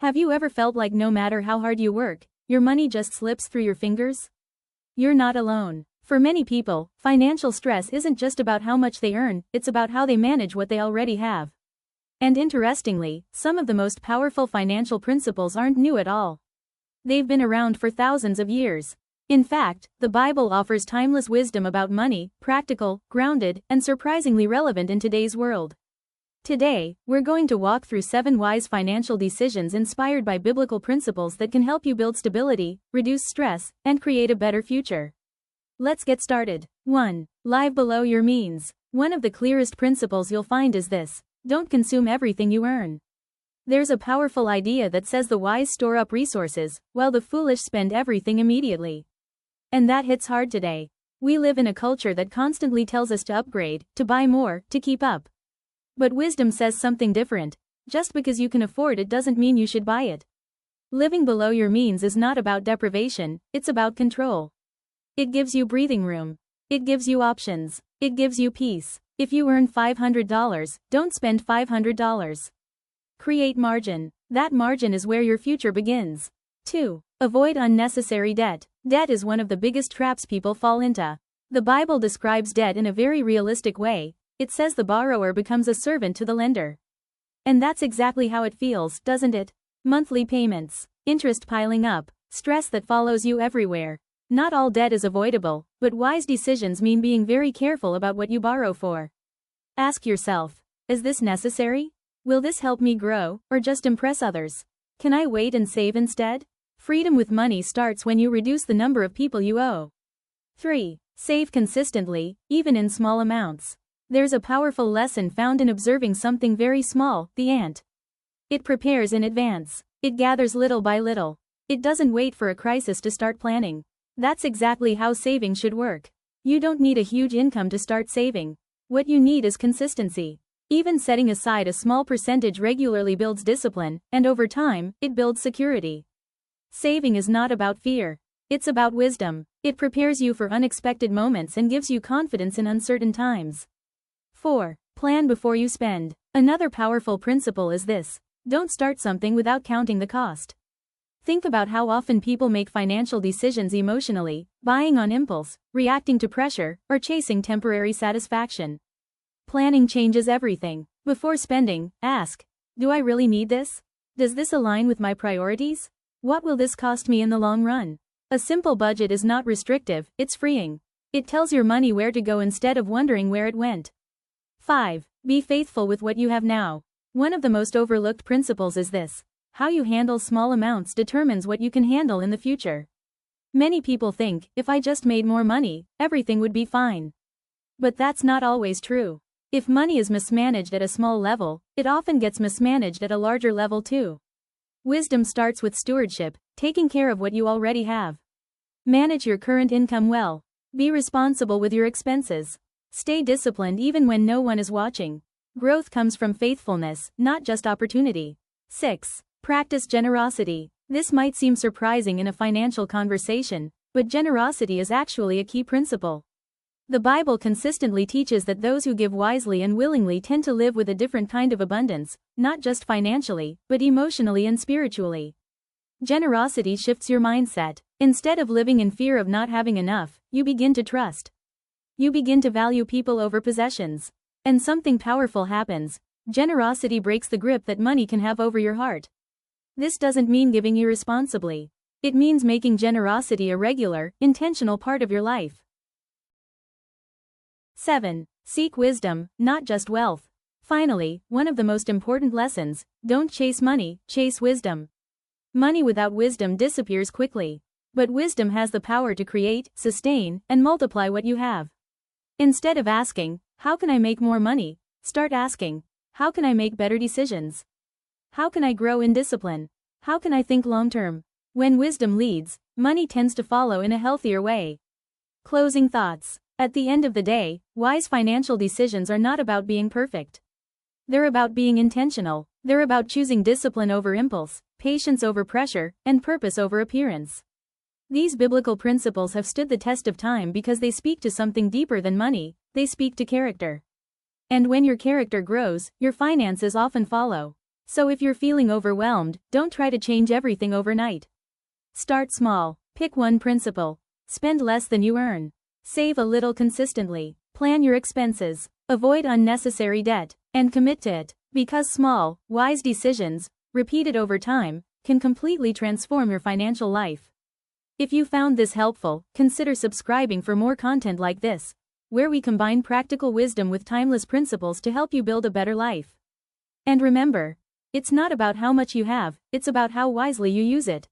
Have you ever felt like no matter how hard you work, your money just slips through your fingers? You're not alone. For many people, financial stress isn't just about how much they earn, it's about how they manage what they already have. And interestingly, some of the most powerful financial principles aren't new at all. They've been around for thousands of years. In fact, the Bible offers timeless wisdom about money, practical, grounded, and surprisingly relevant in today's world. Today, we're going to walk through 7 wise financial decisions inspired by biblical principles that can help you build stability, reduce stress, and create a better future. Let's get started. 1. Live below your means. One of the clearest principles you'll find is this: don't consume everything you earn. There's a powerful idea that says the wise store up resources, while the foolish spend everything immediately. And that hits hard today. We live in a culture that constantly tells us to upgrade, to buy more, to keep up. But wisdom says something different. Just because you can afford it doesn't mean you should buy it. Living below your means is not about deprivation, it's about control. It gives you breathing room. It gives you options. It gives you peace. If you earn $500, don't spend $500. Create margin. That margin is where your future begins. 2. Avoid unnecessary debt. Debt is one of the biggest traps people fall into. The Bible describes debt in a very realistic way. It says the borrower becomes a servant to the lender. And that's exactly how it feels, doesn't it? Monthly payments, interest piling up, stress that follows you everywhere. Not all debt is avoidable, but wise decisions mean being very careful about what you borrow for. Ask yourself, is this necessary? Will this help me grow, or just impress others? Can I wait and save instead? Freedom with money starts when you reduce the number of people you owe. 3. Save consistently, even in small amounts. There's a powerful lesson found in observing something very small, the ant. It prepares in advance. It gathers little by little. It doesn't wait for a crisis to start planning. That's exactly how saving should work. You don't need a huge income to start saving. What you need is consistency. Even setting aside a small percentage regularly builds discipline, and over time, it builds security. Saving is not about fear. It's about wisdom. It prepares you for unexpected moments and gives you confidence in uncertain times. 4. Plan before you spend. Another powerful principle is this: don't start something without counting the cost. Think about how often people make financial decisions emotionally, buying on impulse, reacting to pressure, or chasing temporary satisfaction. Planning changes everything. Before spending, ask, do I really need this? Does this align with my priorities? What will this cost me in the long run? A simple budget is not restrictive, it's freeing. It tells your money where to go instead of wondering where it went. 5. Be faithful with what you have now. One of the most overlooked principles is this: how you handle small amounts determines what you can handle in the future. Many people think, if I just made more money, everything would be fine. But that's not always true. If money is mismanaged at a small level, it often gets mismanaged at a larger level too. Wisdom starts with stewardship, taking care of what you already have. Manage your current income well. Be responsible with your expenses. Stay disciplined even when no one is watching. Growth comes from faithfulness, not just opportunity. 6. Practice generosity. This might seem surprising in a financial conversation, but generosity is actually a key principle. The Bible consistently teaches that those who give wisely and willingly tend to live with a different kind of abundance, not just financially, but emotionally and spiritually. Generosity shifts your mindset. Instead of living in fear of not having enough, you begin to trust. You begin to value people over possessions. And something powerful happens. Generosity breaks the grip that money can have over your heart. This doesn't mean giving irresponsibly. It means making generosity a regular, intentional part of your life. 7. Seek wisdom, not just wealth. Finally, one of the most important lessons: don't chase money, chase wisdom. Money without wisdom disappears quickly. But wisdom has the power to create, sustain, and multiply what you have. Instead of asking, how can I make more money? Start asking, how can I make better decisions? How can I grow in discipline? How can I think long-term? When wisdom leads, money tends to follow in a healthier way. Closing thoughts. At the end of the day, wise financial decisions are not about being perfect. They're about being intentional. They're about choosing discipline over impulse, patience over pressure, and purpose over appearance. These biblical principles have stood the test of time because they speak to something deeper than money. They speak to character. And when your character grows, your finances often follow. So if you're feeling overwhelmed, don't try to change everything overnight. Start small, pick one principle, spend less than you earn, save a little consistently, plan your expenses, avoid unnecessary debt, and commit to it, because small, wise decisions, repeated over time, can completely transform your financial life. If you found this helpful, consider subscribing for more content like this, where we combine practical wisdom with timeless principles to help you build a better life. And remember, it's not about how much you have, it's about how wisely you use it.